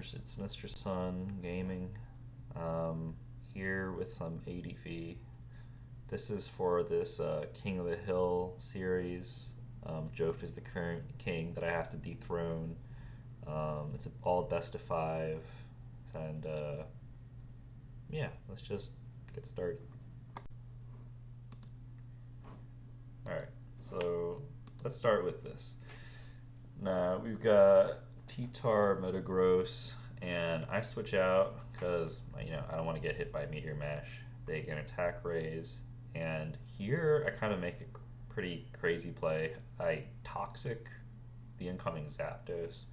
gamers, it's Mr. Sun Gaming here with some ADV. This is for this King of the Hill series. Joaf is the current king that I have to dethrone. It's all best of 5, and yeah, let's just get started. Alright, so let's start with this. Now we've got T-Tar, Metagross, and I switch out because I don't want to get hit by Meteor Mash. They get an attack raise, and here I kind of make a pretty crazy play. I Toxic the incoming Zapdos.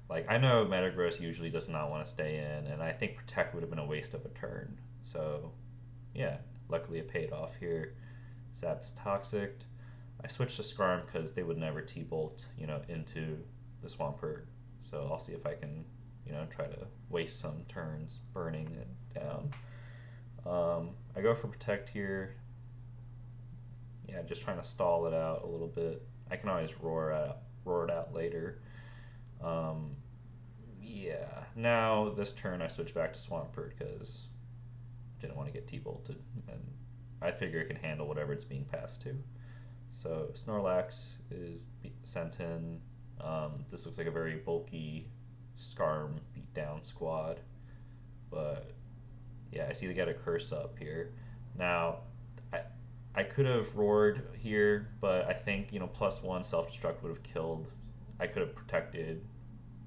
Like, I know Metagross usually does not want to stay in, and I think Protect would have been a waste of a turn. So yeah, luckily it paid off here. Zap is Toxic. I switched to Skarm because they would never T-Bolt, into the Swampert. So I'll see if I can, try to waste some turns burning it down. I go for Protect here. Yeah, just trying to stall it out a little bit. I can always roar it out later. Yeah, now this turn I switch back to Swampert because I didn't want to get T-Bolted, and I figure it can handle whatever it's being passed to. So Snorlax is sent in. This looks like a very bulky Skarm beatdown squad, but yeah, I see they got a curse up here. Now, I could have roared here, but I think +1 self-destruct would have killed. I could have protected,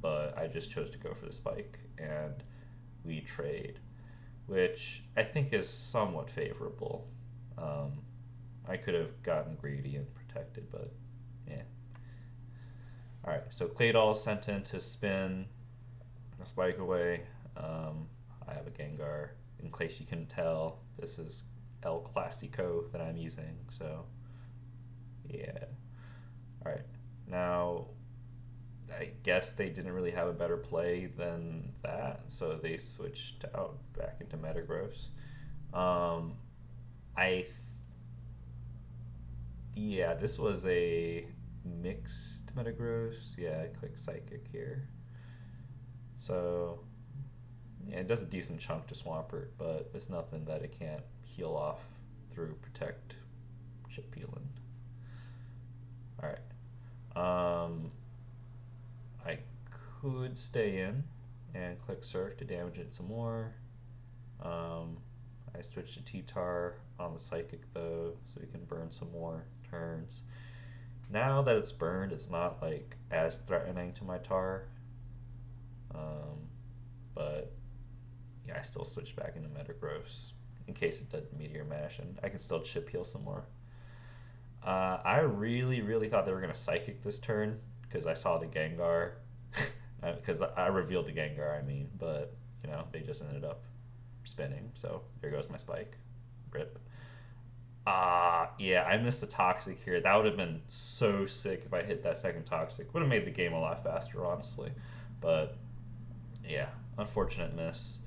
but I just chose to go for the spike, and we trade, which I think is somewhat favorable. I could have gotten greedy and protected, but yeah. Alright, so Claydol sent in to spin a spike away. I have a Gengar. In case you couldn't tell, this is El Clasico that I'm using, so yeah. Alright, now I guess they didn't really have a better play than that, so they switched out back into Metagross. Yeah, this was a mixed Metagross. Yeah, I click Psychic here. So, yeah, it does a decent chunk to Swampert, but it's nothing that it can't heal off through Protect, Chip Peeling. Alright. I could stay in and click Surf to damage it some more. I switched to T-Tar on the Psychic though, so we can burn some more turns. Now that it's burned, it's not like as threatening to my Tar, but yeah, I still switch back into Metagross in case it doesn't Meteor Mash, and I can still chip heal some more. I really thought they were gonna Psychic this turn because I saw the Gengar, because I revealed the Gengar, but they just ended up spinning, so there goes my spike. Rip. Yeah, I missed the Toxic here. That would have been so sick if I hit that second Toxic. Would have made the game a lot faster, honestly. But yeah, unfortunate miss.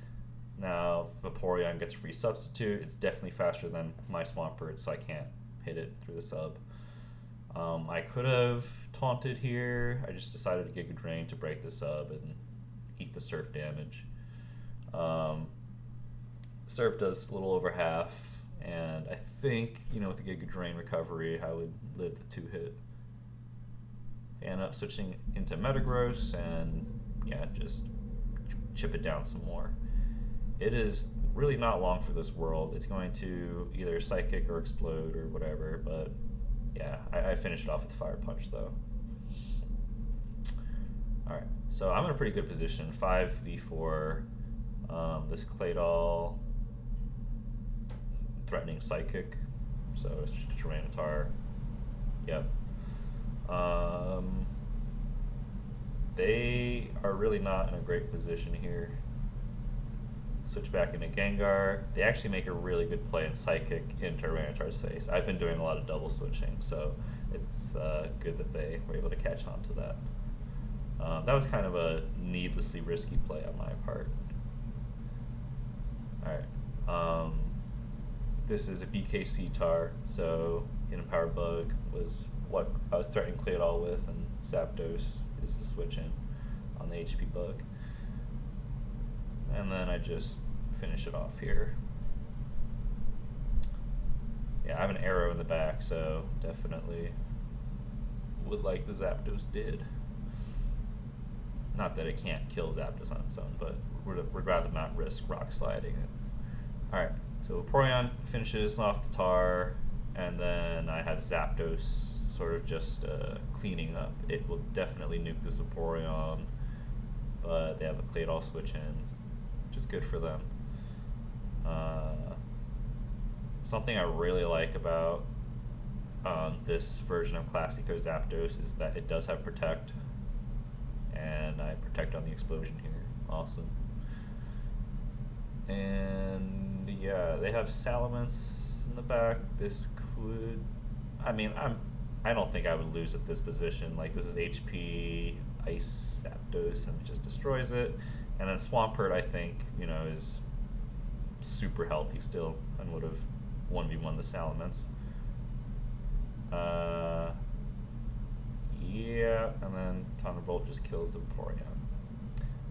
Now Vaporeon gets a free substitute. It's definitely faster than my Swampert, so I can't hit it through the sub. I could have taunted here. I just decided to Giga Drain to break the sub and eat the Surf damage. Surf does a little over half, and I think, with the Giga Drain recovery, I would live the 2-hit. End up switching into Metagross, and yeah, just chip it down some more. It is really not long for this world. It's going to either Psychic or Explode or whatever, but yeah, I finished it off with Fire Punch though. Alright, so I'm in a pretty good position. 5v4. This Claydol threatening Psychic, so it's just a Tyranitar. Yep. They are really not in a great position here. Switch back into Gengar. They actually make a really good play in Psychic in Tyranitar's face. I've been doing a lot of double switching, so it's good that they were able to catch on to that. That was kind of a needlessly risky play on my part. Alright. This is a BKC Tar, so Hidden Power Bug was what I was threatening Claydol with, and Zapdos is the switch in on the HP Bug. and then I just finish it off here. Yeah, I have an arrow in the back, so definitely would like the Zapdos did. Not that it can't kill Zapdos on its own, but would rather not risk rock sliding it. Alright, so Vaporeon finishes off the Tar, and then I have Zapdos sort of just cleaning up. It will definitely nuke this Vaporeon, but they have a Claydol switch in, which is good for them. Something I really like about this version of Classico Zapdos is that it does have Protect, and I Protect on the explosion here. Awesome. And yeah, they have Salamence in the back. This could, I mean, I don't think I would lose at this position. Like, this is HP Ice Zapdos, and it just destroys it. And then Swampert, I think, you know, is super healthy still and would have 1v1 the Salamence. Yeah, and then Thunderbolt just kills the Vaporeon.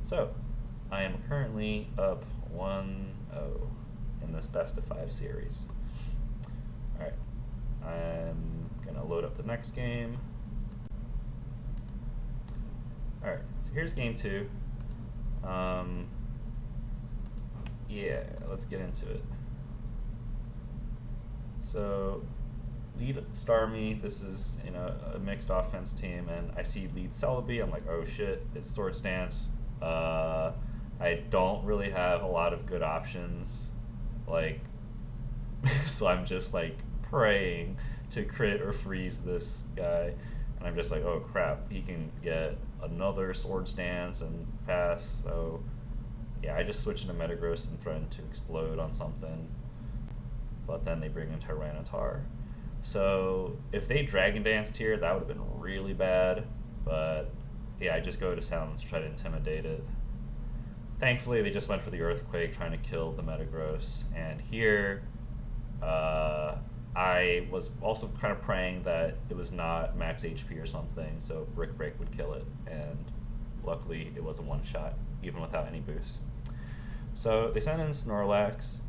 So, I am currently up 1-0 in this best of 5 series. Alright, I'm gonna load up the next game. Alright, so here's game 2. Yeah, let's get into it. So, lead Starmie, this is, you know, a mixed offense team, and I see lead Celebi, I'm like, oh shit, it's Swords Dance. I don't really have a lot of good options, like, so I'm just like praying to crit or freeze this guy, and I'm just like, oh crap, he can get another Swords Dance and pass, so yeah, I just switch into Metagross and threaten to explode on something, but then they bring in Tyranitar. So if they Dragon Danced here, that would have been really bad, but yeah, I just go to Salamence to try to intimidate it. Thankfully, they just went for the Earthquake, trying to kill the Metagross, and here, I was also kind of praying that it was not max HP or something, so Brick Break would kill it, and luckily it was a one-shot, even without any boost. So they sent in Snorlax,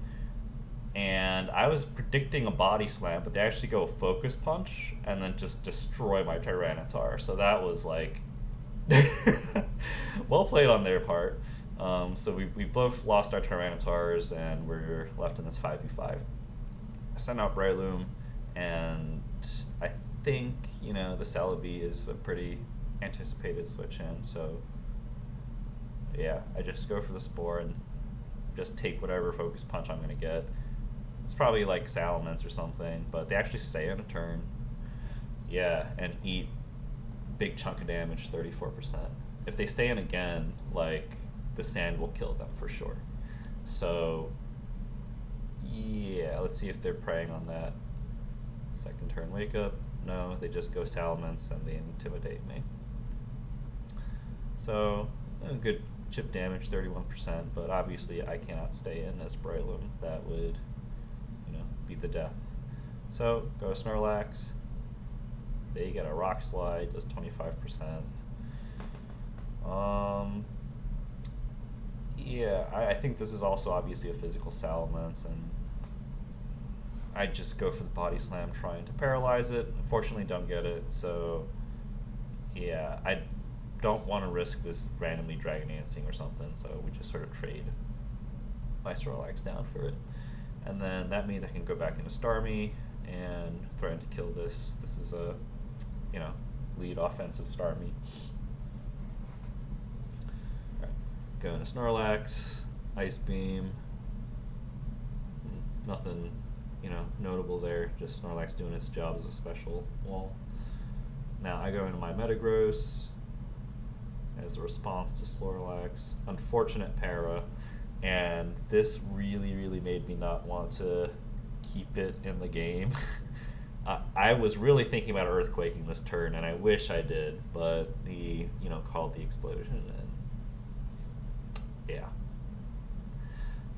and I was predicting a Body Slam, but they actually go Focus Punch, and then just destroy my Tyranitar, so that was like, well played on their part. So we both lost our Tyranitars, and we're left in this 5v5. I sent out Breloom, and I think, you know, the Celebi is a pretty anticipated switch in, so yeah, I just go for the Spore and just take whatever Focus Punch I'm going to get. It's probably like Salamence or something, but they actually stay in a turn. Yeah, and eat big chunk of damage, 34%. If they stay in again, like, the Sand will kill them for sure. So yeah, let's see if they're preying on that. Second turn Wake Up. No, they just go Salamence and they intimidate me. So good chip damage, 31%, but obviously I cannot stay in as Breloom. That would, you know, be the death. So go Snorlax. They get a Rock Slide, does 25%. Yeah, I think this is also obviously a physical Salamence, and I just go for the Body Slam trying to paralyze it. Unfortunately, don't get it, so yeah, I don't want to risk this randomly Dragon Dancing or something, so we just sort of trade my Snorlax down for it. And then that means I can go back into Starmie and threaten to kill this. This is a, you know, lead offensive Starmie. Going to Snorlax, Ice Beam, nothing, you know, notable there, just Snorlax doing its job as a special wall. Now I go into my Metagross as a response to Snorlax. Unfortunate para, and this really, really made me not want to keep it in the game. I was really thinking about Earthquaking this turn, and I wish I did, but he, you know, called the explosion, and yeah.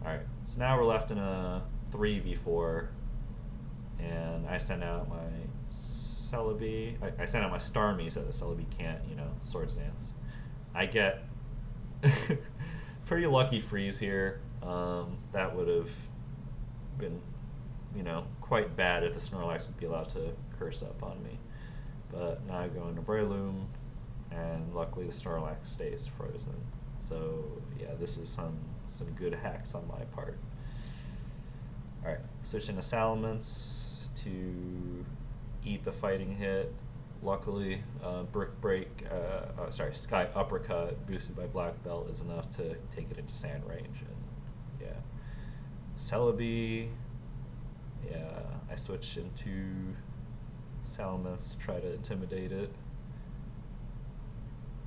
Alright, so now we're left in a 3v4, and I send out my Celebi. I send out my Starmie so the Celebi can't, you know, Swords Dance. I get, pretty lucky freeze here. That would have been, quite bad if the Snorlax would be allowed to curse up on me. But now I go into Breloom, and luckily the Snorlax stays frozen. So yeah, this is some good hacks on my part. All right, switching to Salamence to eat the fighting hit. Luckily, Sky Uppercut boosted by Black Belt is enough to take it into Sand range. And yeah, Celebi. Yeah, I switch into Salamence to try to intimidate it,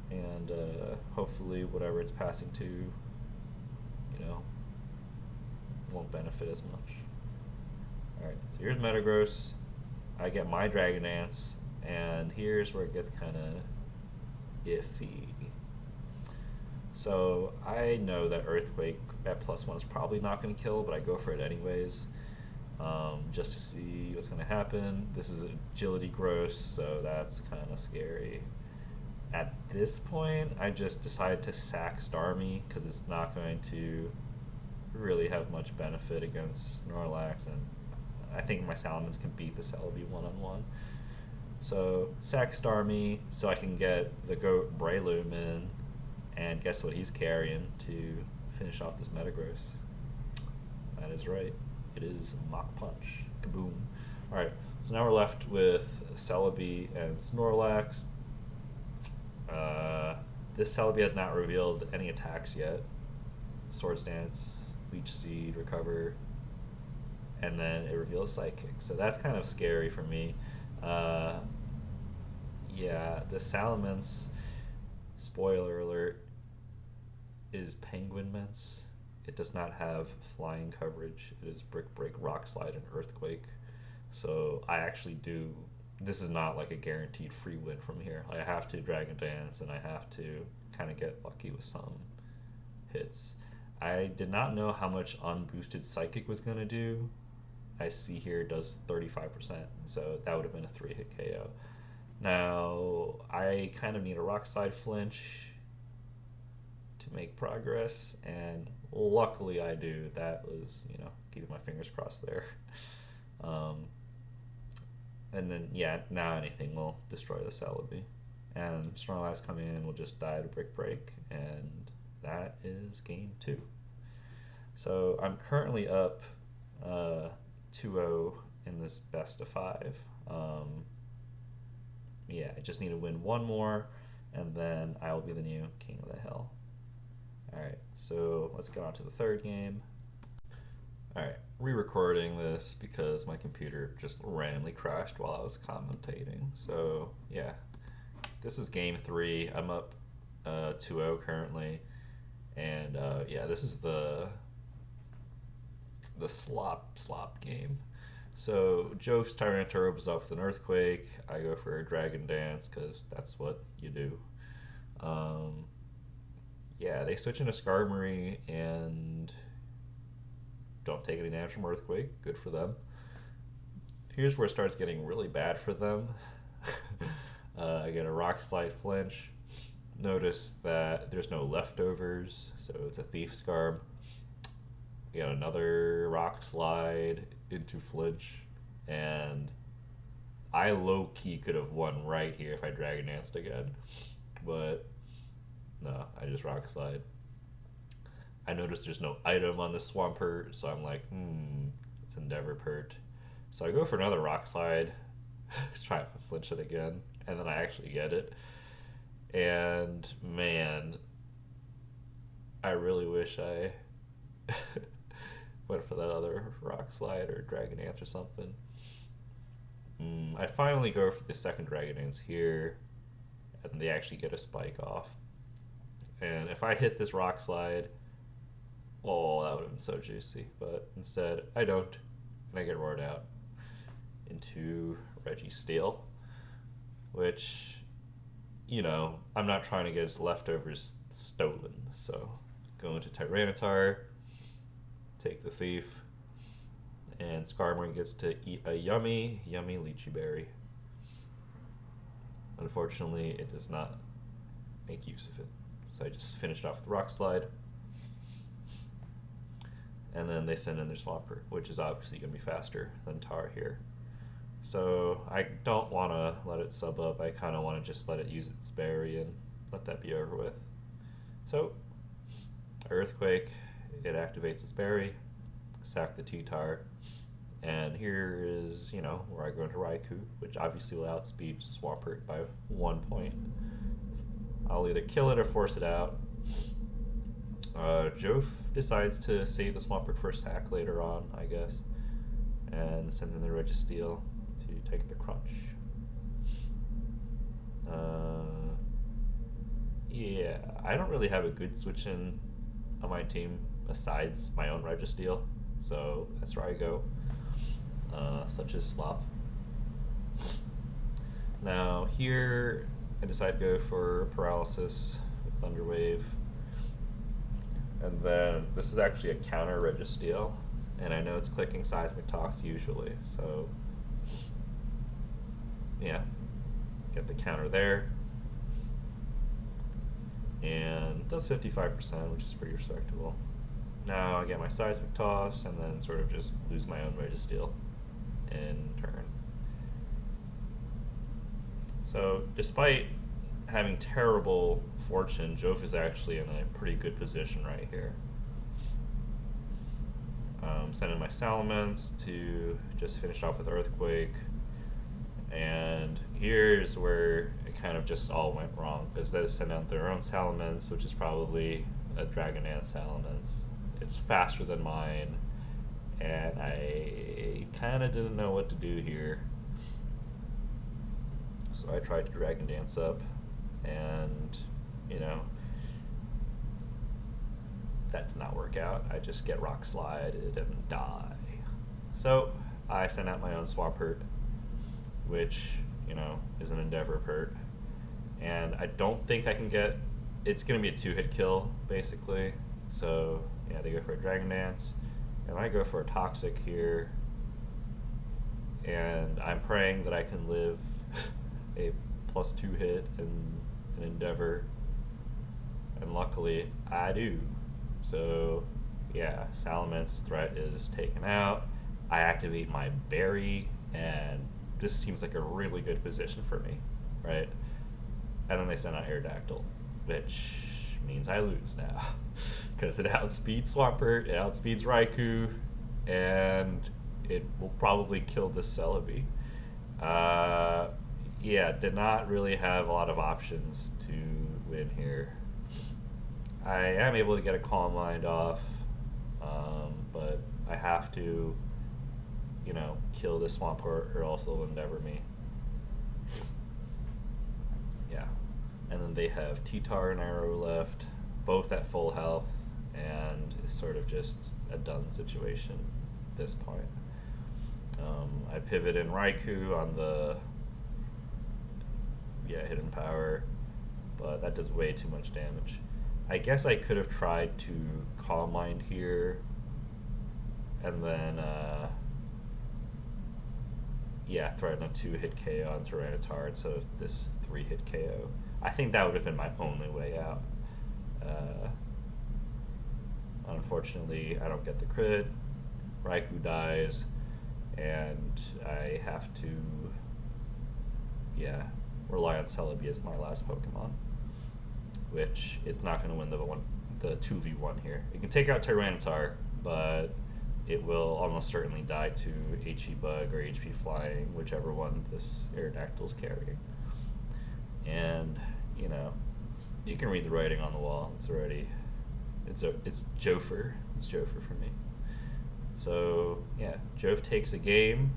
and hopefully whatever it's passing to, won't benefit as much. Alright, so here's Metagross. I get my Dragon Dance, and here's where it gets kind of iffy. So I know that Earthquake at +1 is probably not going to kill, but I go for it anyways, just to see what's going to happen. This is Agility Gross, so that's kind of scary. At this point, I just decided to sack Starmie because it's not going to really have much benefit against Snorlax, and I think my Salamence can beat the Celebi one-on-one. So sack Starmie so I can get the GOAT Breloom in, and guess what he's carrying to finish off this Metagross? That is right. It is Mach Punch. Kaboom. Alright, so now we're left with Celebi and Snorlax. This Celebi had not revealed any attacks yet. Swords Dance, Leech Seed, Recover, and then it reveals Psychic. So that's kind of scary for me. Yeah, the Salamence, spoiler alert, is Penguin Mence. It does not have flying coverage. It is Brick Break, Rock Slide, and Earthquake. So I actually do. This is not like a guaranteed free win from here. I have to Dragon Dance, and I have to kind of get lucky with some hits. I did not know how much unboosted Psychic was going to do. I see here it does 35%, so that would have been a 3-hit KO. Now, I kind of need a Rock Slide flinch to make progress, and luckily I do. That was, keeping my fingers crossed there. And then, yeah, now anything will destroy the Celebi. And Snorlax coming in will just die to Brick Break, and that is game 2. So I'm currently up 2-0 in this best of 5. Yeah, I just need to win one more, and then I will be the new King of the Hill. Alright, so let's get on to the third game. Alright, re-recording this because my computer just randomly crashed while I was commentating. So, yeah, this is game 3. I'm up 2-0 currently. And, yeah, this is the slop game. So, Joaf's Tyranitar opens off with an Earthquake. I go for a Dragon Dance because that's what you do. Yeah, they switch into Skarmory and don't take any damage from Earthquake. Good for them. Here's where it starts getting really bad for them. I get a Rock Slide flinch. Notice that there's no leftovers, so it's a Thief Scarm. We got another Rock Slide into flinch, and I low-key could have won right here if I Dragon Danced again, but no, I just Rock Slide. I noticed there's no item on this Swampert, so I'm like, it's Endeavorpert. So I go for another Rock Slide, try to flinch it again, and then I actually get it. And man, I really wish I went for that other Rock Slide or Dragon Dance or something. I finally go for the second Dragon Dance here, and they actually get a Spike off. And if I hit this Rock Slide, oh, that would have been so juicy. But instead, I don't, and I get roared out into Registeel, which, I'm not trying to get his leftovers stolen. So go into Tyranitar, take the Thief, and Skarmory gets to eat a yummy Lychee Berry. Unfortunately, it does not make use of it. So I just finished off with Rock Slide. and then they send in their Swampert, which is obviously going to be faster than Tar here. So I don't want to let it sub up. I kind of want to just let it use its berry and let that be over with. So Earthquake, it activates its berry, sack the T-Tar, and here is, where I go into Raikou, which obviously will outspeed Swampert by 1 point. I'll either kill it or force it out. Joaf decides to save the Swampert for a sack later on, I guess, and sends in the Registeel to take the crunch. Yeah, I don't really have a good switch in on my team besides my own Registeel, so that's where I go, such as Slop. Now here I decide to go for Paralysis with Thunder Wave, and then this is actually a counter Registeel, and I know it's clicking Seismic Toss usually, so yeah, get the counter there, and it does 55%, which is pretty respectable. Now I get my Seismic Toss, and then sort of just lose my own Registeel in turn. So despite having terrible fortune, Joaf is actually in a pretty good position right here. Send in my Salamence to just finish off with Earthquake, and here's where it kind of just all went wrong, because they sent out their own Salamence, which is probably a Dragon Dance Salamence. It's faster than mine, and I kind of didn't know what to do here. So I tried to Dragon Dance up, and that did not work out. I just get Rock Slided and die. So I sent out my own Swampert, which is an Endeavor Pert, and I don't think I can get. It's going to be a 2-hit kill basically. So yeah, they go for a Dragon Dance, and I go for a Toxic here, and I'm praying that I can live a +2 hit in an Endeavor, and luckily I do. So yeah, Salamence threat is taken out. I activate my berry, and this seems like a really good position for me, right? And then they send out Aerodactyl, which means I lose now, because it outspeeds Swampert, it outspeeds Raikou, and it will probably kill this Celebi. Yeah, did not really have a lot of options to win here. I am able to get a Calm Mind off, but I have to, kill this Swampert or else they'll Endeavor me. Yeah, and then they have T-Tar and Arrow left, both at full health, and it's sort of just a done situation at this point. I pivot in Raikou on the Hidden Power, but that does way too much damage. I guess I could have tried to Calm Mind here, and then threaten a 2-hit KO on Tyranitar instead of this 3-hit KO. I think that would have been my only way out. Unfortunately, I don't get the crit. Raikou dies, and I have to rely on Celebi as my last Pokemon, which is not going to win the 2v1 here. It can take out Tyranitar, but it will almost certainly die to HP Bug or HP Flying, whichever one this Aerodactyl's carrying. And you can read the writing on the wall. It's Jofer. It's Jofer for me. So yeah, Joaf takes a game.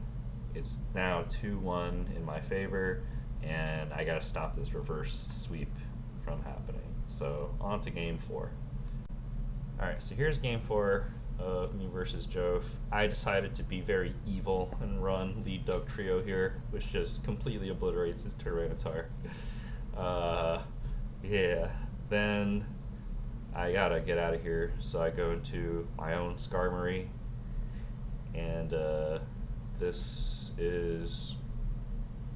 It's now 2-1 in my favor, and I gotta stop this reverse sweep from happening. So on to game 4. Alright, so here's game 4 of me versus Joaf. I decided to be very evil and run Lead Dug Trio here, which just completely obliterates his Tyranitar. Then I gotta get out of here, so I go into my own Skarmory, and this is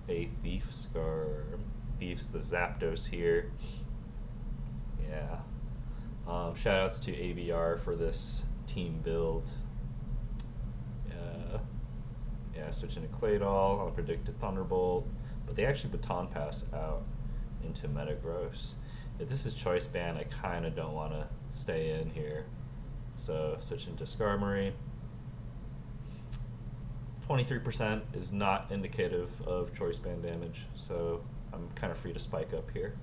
a Thief Thief's the Zapdos here. Yeah. Shoutouts to ABR for this team build. Yeah, switching to Claydol, unpredicted Thunderbolt, but they actually baton pass out into Metagross. If this is choice band, I kind of don't want to stay in here. So switching to Skarmory. 23% is not indicative of choice band damage, so I'm kind of free to spike up here.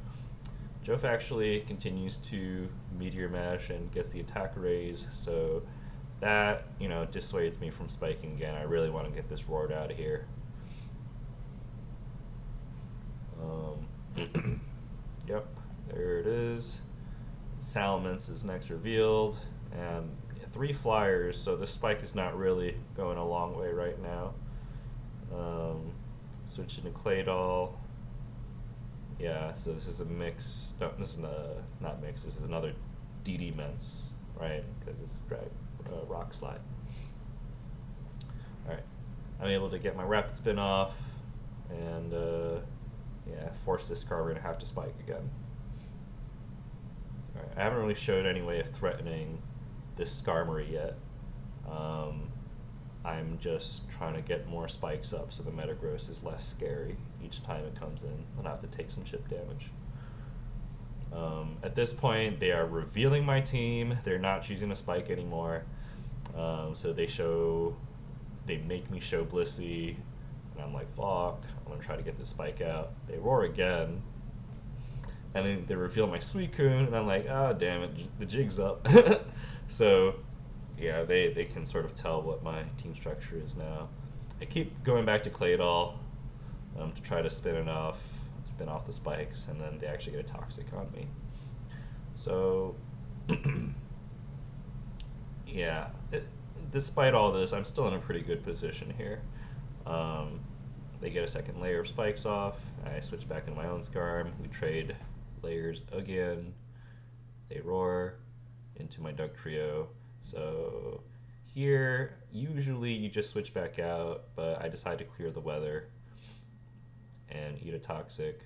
Joaf actually continues to Meteor Mesh and gets the attack raise, so that, dissuades me from spiking again. I really want to get this roared out of here. Yep, there it is. Salamence is next revealed, and 3 flyers, so this spike is not really going a long way right now. Switching to Claydol. Yeah, so this is a mix. No, this is not mix. This is another DD Mence, right? Because it's Rock Slide. All right, I'm able to get my Rapid Spin off, and force this Skarmory to have to spike again. All right, I haven't really showed any way of threatening this Skarmory yet. I'm just trying to get more spikes up so the Metagross is less scary each time it comes in, and I have to take some chip damage. At this point, they are revealing my team. They're not choosing a spike anymore. So they make me show Blissey, and I'm like, fuck, I'm gonna try to get this spike out. They roar again, and then they reveal my Suicune, and I'm like, ah, damn it, the jig's up. So yeah, they can sort of tell what my team structure is now. I keep going back to Claydol to try to spin off the spikes, and then they actually get a Toxic on me. So yeah, despite all this, I'm still in a pretty good position here. They get a second layer of spikes off. I switch back into my own Skarm. We trade layers again. They roar into my Dugtrio. So here, usually you just switch back out, but I decide to clear the weather and eat a Toxic.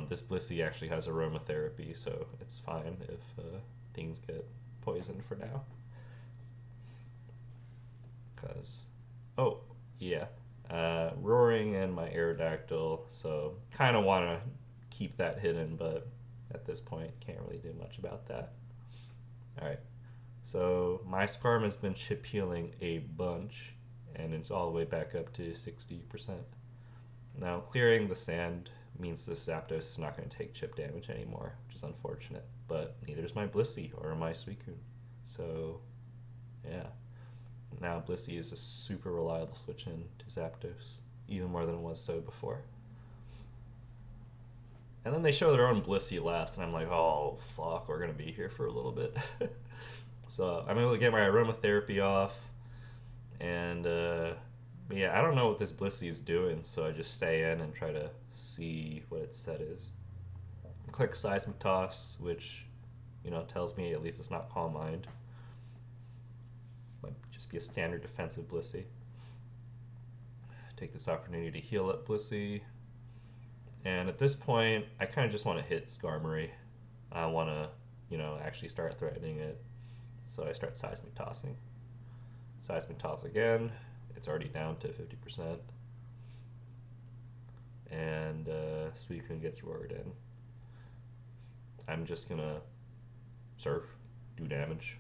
This Blissey actually has aromatherapy, so it's fine if things get poisoned for now. Roaring and my Aerodactyl, so kind of want to keep that hidden, but at this point can't really do much about that. Alright, so my Skarm has been chip healing a bunch, and it's all the way back up to 60%. Now clearing the sand means this Zapdos is not going to take chip damage anymore, which is unfortunate, but neither is my Blissey or my Suicune. So yeah, now Blissey is a super reliable switch in to Zapdos, even more than it was so before. And then they show their own Blissey last, and I'm like, oh fuck, we're gonna be here for a little bit. So I'm able to get my aromatherapy off, and yeah, I don't know what this Blissey is doing, so I just stay in and try to see what its set is. Click Seismic Toss, which tells me at least it's not Calm Mind. Might just be a standard defensive Blissey. Take this opportunity to heal up Blissey. And at this point, I kind of just want to hit Skarmory. I want to, actually start threatening it. So I start Seismic Tossing. Seismic Toss again. It's already down to 50%. And Suicune gets roared in. I'm just going to Surf, do damage.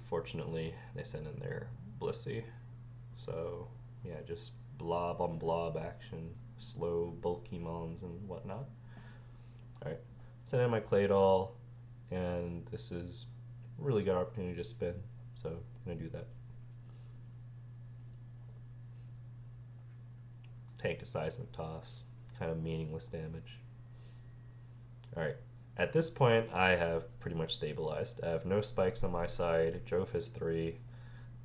Fortunately, they send in their Blissey. So, yeah, just blob on blob action, slow bulky mons and whatnot. Alright, send in my Claydol, and this is a really good opportunity to spin, so I'm going to do that. Take a Seismic Toss, kind of meaningless damage. Alright, at this point I have pretty much stabilized. I have no spikes on my side, Joaf has 3,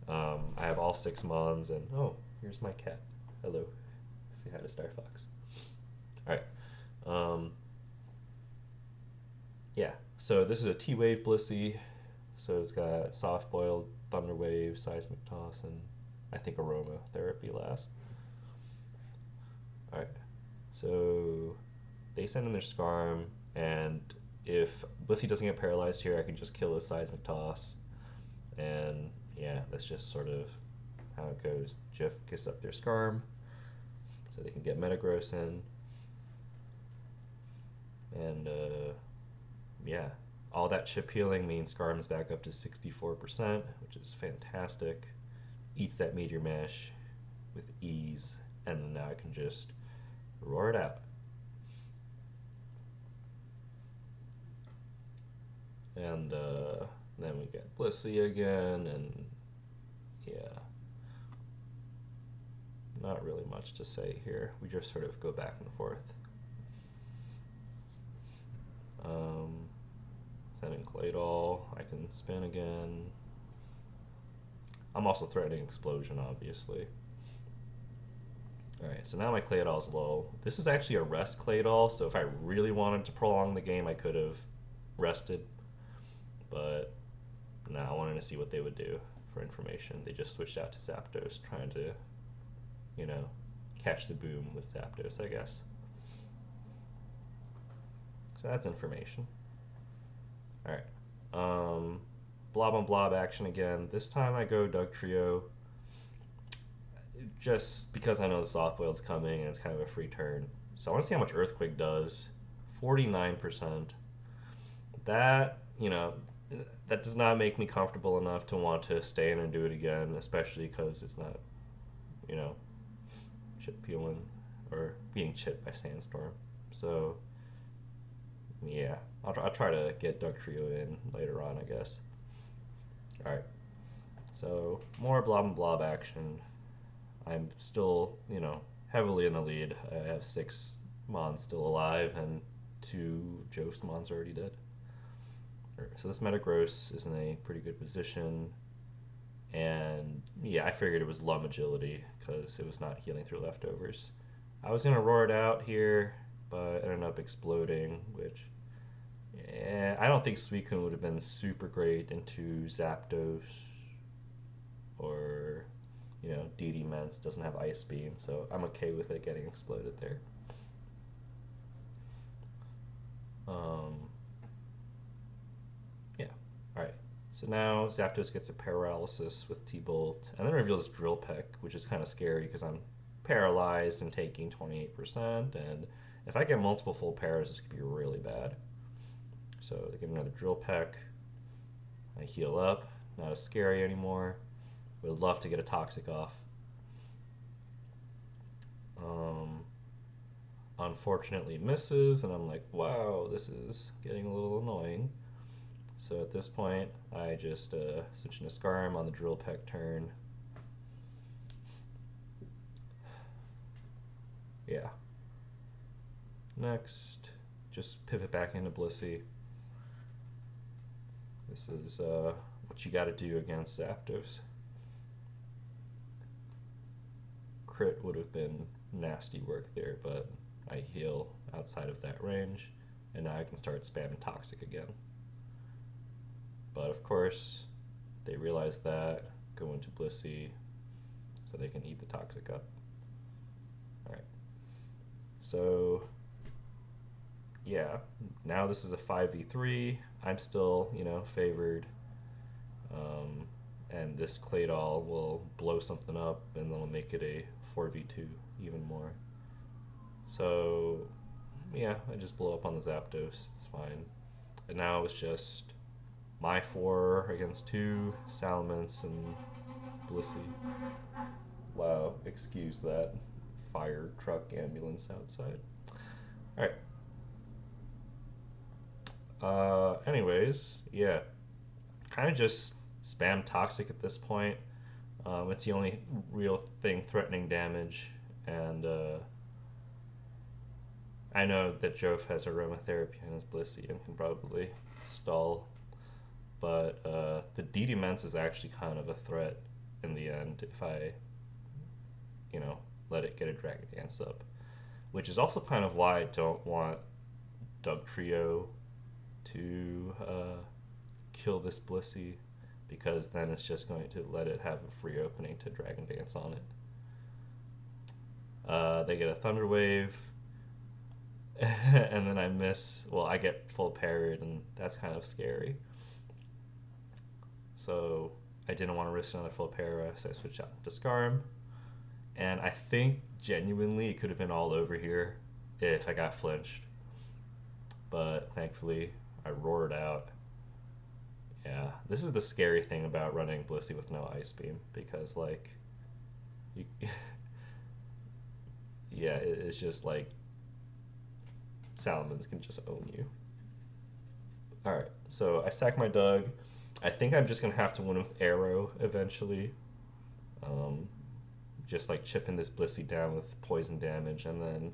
I have all 6 mons, and oh, here's my cat. Hello. Say hi to Star Fox. Alright. Yeah, so this is a T-Wave Blissey. So it's got Soft Boiled, Thunder Wave, Seismic Toss, and I think Aromatherapy last. Alright. So they send in their Skarm, and if Blissey doesn't get paralyzed here, I can just kill a Seismic Toss. And yeah, that's just sort of how it goes. Joaf gets up their Skarm, so they can get Metagross in. And yeah, all that chip healing means Skarm's back up to 64%, which is fantastic. Eats that Meteor Mash with ease, and now I can just roar it out. And then we get Blissey again, and yeah, not really much to say here. We just sort of go back and forth. Sending Claydol, I can spin again. I'm also threatening Explosion, obviously. Alright, so now my Claydol's low. This is actually a rest Claydol, so if I really wanted to prolong the game, I could have rested. But no, I wanted to see what they would do for information. They just switched out to Zapdos, trying to, you know, catch the boom with Zapdos, I guess. So that's information. Alright. Blob on Blob action again. This time I go Dugtrio, just because I know the Soft Boiled's coming and it's kind of a free turn. So I want to see how much Earthquake does. 49%. That, you know, that does not make me comfortable enough to want to stay in and do it again, especially because it's not, you know, chip peeling or being chipped by Sandstorm. So yeah, I'll try to get Dugtrio in later on, I guess. Alright, so more Blob and Blob action. I'm still, you know, heavily in the lead. I have 6 Mons still alive and 2 Joaf's Mons already dead. So this Metagross is in a pretty good position. And yeah, I figured it was Lum Agility because it was not healing through leftovers. I was going to roar it out here, but ended up exploding, which I don't think Suicune would have been super great into Zapdos, or, you know, DD Ments doesn't have Ice Beam, so I'm okay with it getting exploded there. Yeah, alright. So now Zapdos gets a Paralysis with T-Bolt, and then reveals Drill Peck, which is kind of scary because I'm paralyzed and taking 28%, and if I get multiple full pairs, this could be really bad. So they get another Drill Peck. I heal up, not as scary anymore. Would love to get a Toxic off. Unfortunately misses, and I'm like, wow, this is getting a little annoying. So at this point, I just switch into Skarm on the Drill Peck turn. Yeah. Next, just pivot back into Blissey. This is what you gotta do against Zapdos. Crit would have been nasty work there, but I heal outside of that range, and now I can start spamming Toxic again. But of course, they realize that, go into Blissey, so they can eat the Toxic up. Alright. So, yeah, now this is a 5v3. I'm still, you know, favored. And this Claydol will blow something up, and then it'll make it a 4v2 even more. So, yeah, I just blow up on the Zapdos. It's fine. And now it's just my 4 against 2, Salamence and Blissey. Wow, excuse that fire truck ambulance outside. Alright. Anyways, yeah. Kind of just spam Toxic at this point. It's the only real thing threatening damage, and I know that Joaf has Aromatherapy in his Blissey and can probably stall, but the DD Ments is actually kind of a threat in the end if I, you know, let it get a Dragon Dance up, which is also kind of why I don't want Dugtrio to kill this Blissey, because then it's just going to let it have a free opening to Dragon Dance on it. They get a Thunder Wave, and then I miss. Well, I get full parried, and that's kind of scary. So I didn't want to risk another full para, so I switched out to Scarm. And I think genuinely it could have been all over here if I got flinched. But thankfully, I roared out. Yeah, this is the scary thing about running Blissey with no Ice Beam because, like, you, yeah, it's just like Salamence can just own you. Alright, so I sack my Doug. I think I'm just gonna have to win with Arrow eventually. Um, just like chipping this Blissey down with poison damage and then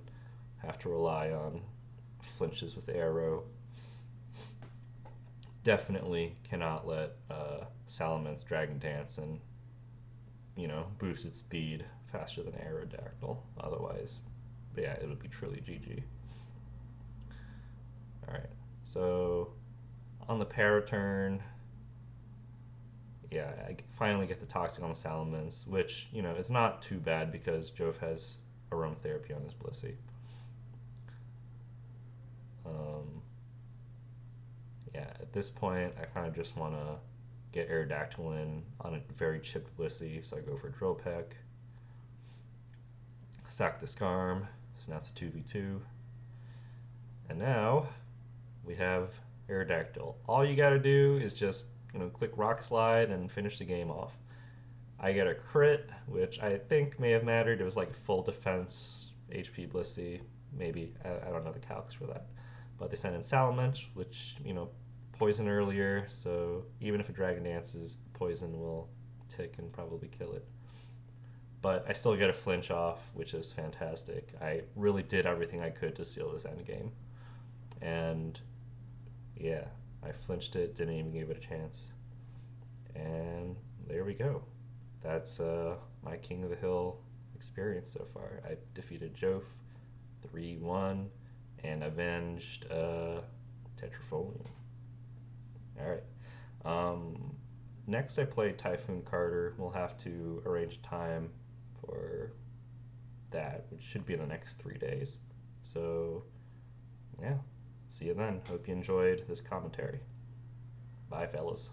have to rely on flinches with Arrow. Definitely cannot let Salamence Dragon Dance and, boost its speed faster than Aerodactyl. Otherwise, yeah, it would be truly GG. Alright, so on the para turn, yeah, I finally get the Toxic on the Salamence, which, is not too bad because Joaf has Aromatherapy on his Blissey. Yeah, at this point, I kind of just want to get Aerodactyl in on a very chipped Blissey, so I go for Drill Peck. Sack the Scarm, so now it's a 2v2. And now we have Aerodactyl. All you gotta do is just, click Rock Slide and finish the game off. I get a crit, which I think may have mattered. It was like full defense, HP Blissey, maybe. I don't know the calcs for that. But they sent in Salamence, which, poison earlier, so even if a Dragon dances, the poison will tick and probably kill it. But I still get a flinch off, which is fantastic. I really did everything I could to seal this endgame. And yeah, I flinched it, didn't even give it a chance. And there we go. That's my King of the Hill experience so far. I defeated Joaf 3-1 and avenged Tetrafolium. Alright. Next I played Typhoon Carter. We'll have to arrange a time for that, which should be in the next 3 days. So, yeah. See you then. Hope you enjoyed this commentary. Bye, fellas.